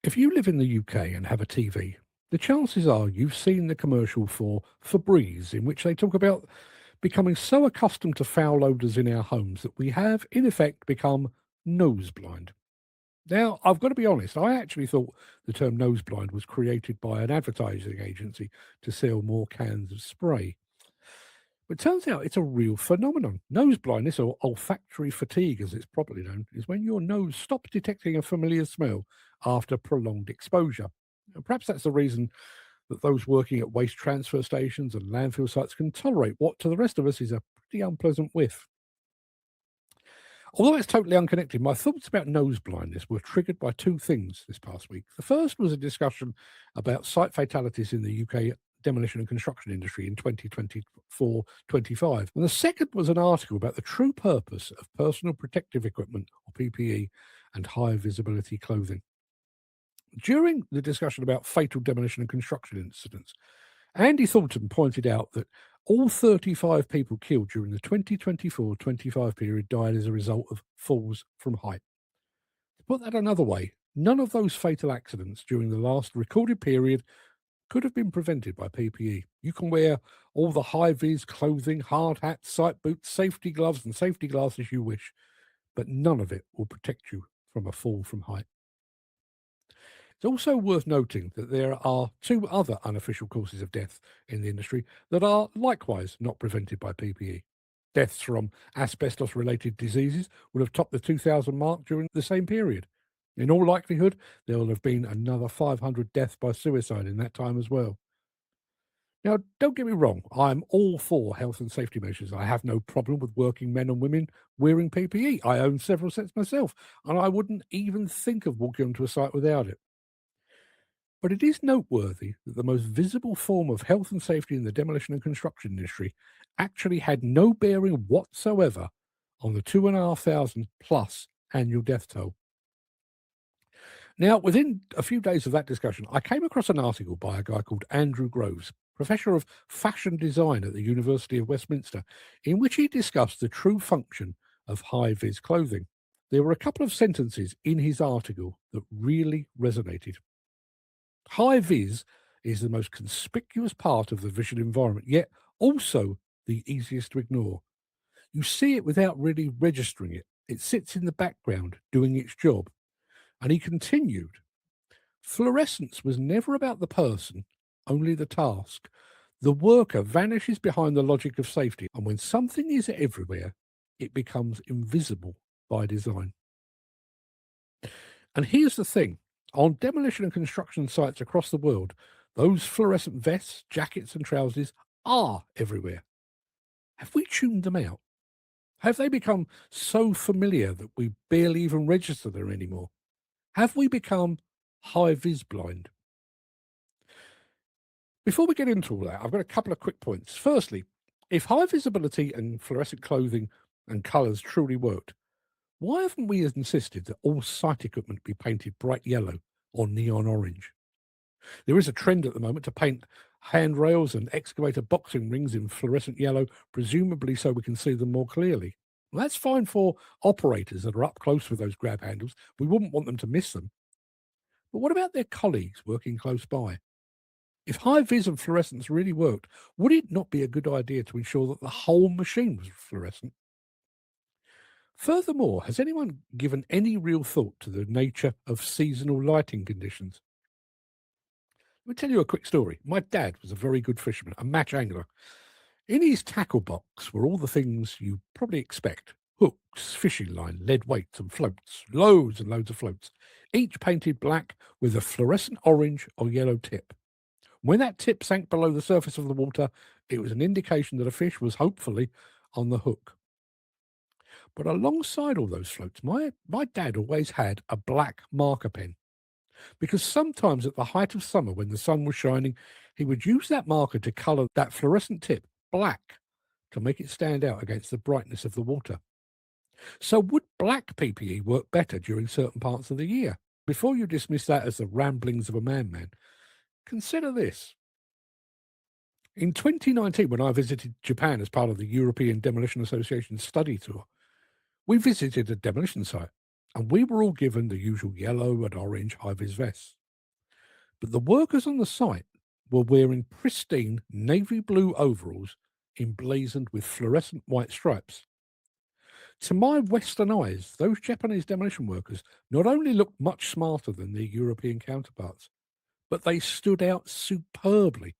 If you live in the UK and have a TV, the chances are you've seen the commercial for Febreze, in which they talk about becoming so accustomed to foul odours in our homes that we have, in effect, become nose blind. Now, I've got to be honest, I actually thought the term nose blind was created by an advertising agency to sell more cans of spray. But it turns out it's a real phenomenon. Nose blindness, or olfactory fatigue as it's properly known, is when your nose stops detecting a familiar smell after prolonged exposure. And perhaps that's the reason that those working at waste transfer stations and landfill sites can tolerate what to the rest of us is a pretty unpleasant whiff. Although it's totally unconnected, my thoughts about nose blindness were triggered by two things this past week. The first was a discussion about site fatalities in the UK demolition and construction industry in 2024-25. And the second was an article about the true purpose of personal protective equipment, or PPE, and high visibility clothing. During the discussion about fatal demolition and construction incidents, Andy Thornton pointed out that all 35 people killed during the 2024-25 period died as a result of falls from height. To put that another way, none of those fatal accidents during the last recorded period could have been prevented by PPE. You can wear all the high-vis clothing, hard hats, sight boots, safety gloves and safety glasses you wish, but none of it will protect you from a fall from height. It's also worth noting that there are two other unofficial causes of death in the industry that are likewise not prevented by PPE. Deaths from asbestos-related diseases will have topped the 2,000 mark during the same period. In all likelihood, there will have been another 500 deaths by suicide in that time as well. Now, don't get me wrong, I'm all for health and safety measures. I have no problem with working men and women wearing PPE. I own several sets myself, and I wouldn't even think of walking onto a site without it. But it is noteworthy that the most visible form of health and safety in the demolition and construction industry actually had no bearing whatsoever on the 2,500 plus annual death toll. Now, within a few days of that discussion, I came across an article by a guy called Andrew Groves, Professor of Fashion Design at the University of Westminster, in which he discussed the true function of high-vis clothing. There were a couple of sentences in his article that really resonated. High-vis is the most conspicuous part of the visual environment, yet also the easiest to ignore. You see it without really registering it. It sits in the background doing its job. And he continued, fluorescence was never about the person, only the task. The worker vanishes behind the logic of safety, and when something is everywhere, it becomes invisible by design. And here's the thing. On demolition and construction sites across the world, those fluorescent vests, jackets and trousers are everywhere. Have we tuned them out? Have they become so familiar that we barely even register them anymore? Have we become high-vis blind? Before we get into all that, I've got a couple of quick points. Firstly, if high visibility and fluorescent clothing and colours truly worked, why haven't we insisted that all site equipment be painted bright yellow or neon orange? There is a trend at the moment to paint handrails and excavator boxing rings in fluorescent yellow, presumably so we can see them more clearly. Well, that's fine for operators that are up close with those grab handles. We wouldn't want them to miss them. But what about their colleagues working close by? If high-vis and fluorescence really worked, would it not be a good idea to ensure that the whole machine was fluorescent? Furthermore, has anyone given any real thought to the nature of seasonal lighting conditions? Let me tell you a quick story. My dad was a very good fisherman, a match angler. In his tackle box were all the things you probably expect: hooks, fishing line, lead weights, and floats. Loads and loads of floats, each painted black with a fluorescent orange or yellow tip. When that tip sank below the surface of the water, it was an indication that a fish was hopefully on the hook. But alongside all those floats, my dad always had a black marker pen, because sometimes at the height of summer when the sun was shining, he would use that marker to colour that fluorescent tip black to make it stand out against the brightness of the water. So would black PPE work better during certain parts of the year? Before you dismiss that as the ramblings of a madman, consider this. In 2019, when I visited Japan as part of the European Demolition Association study tour, we visited a demolition site. and we were all given the usual yellow and orange high-vis vests. But the workers on the site were wearing pristine navy blue overalls emblazoned with fluorescent white stripes. To my Western eyes, those Japanese demolition workers not only looked much smarter than their European counterparts, but they stood out superbly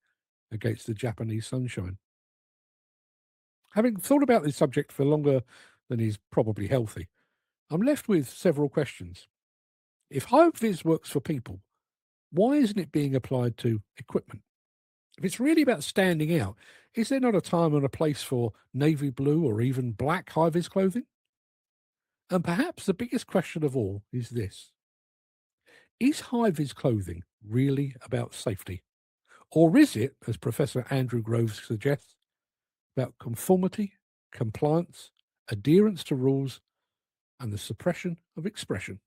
against the Japanese sunshine. Having thought about this subject for longer than is probably healthy, I'm left with several questions. If high-vis works for people, why isn't it being applied to equipment? If it's really about standing out, is there not a time and a place for navy blue or even black high-vis clothing? And perhaps the biggest question of all is this: is high-vis clothing really about safety? Or is it, as Professor Andrew Groves suggests, about conformity, compliance, adherence to rules, and the suppression of expression?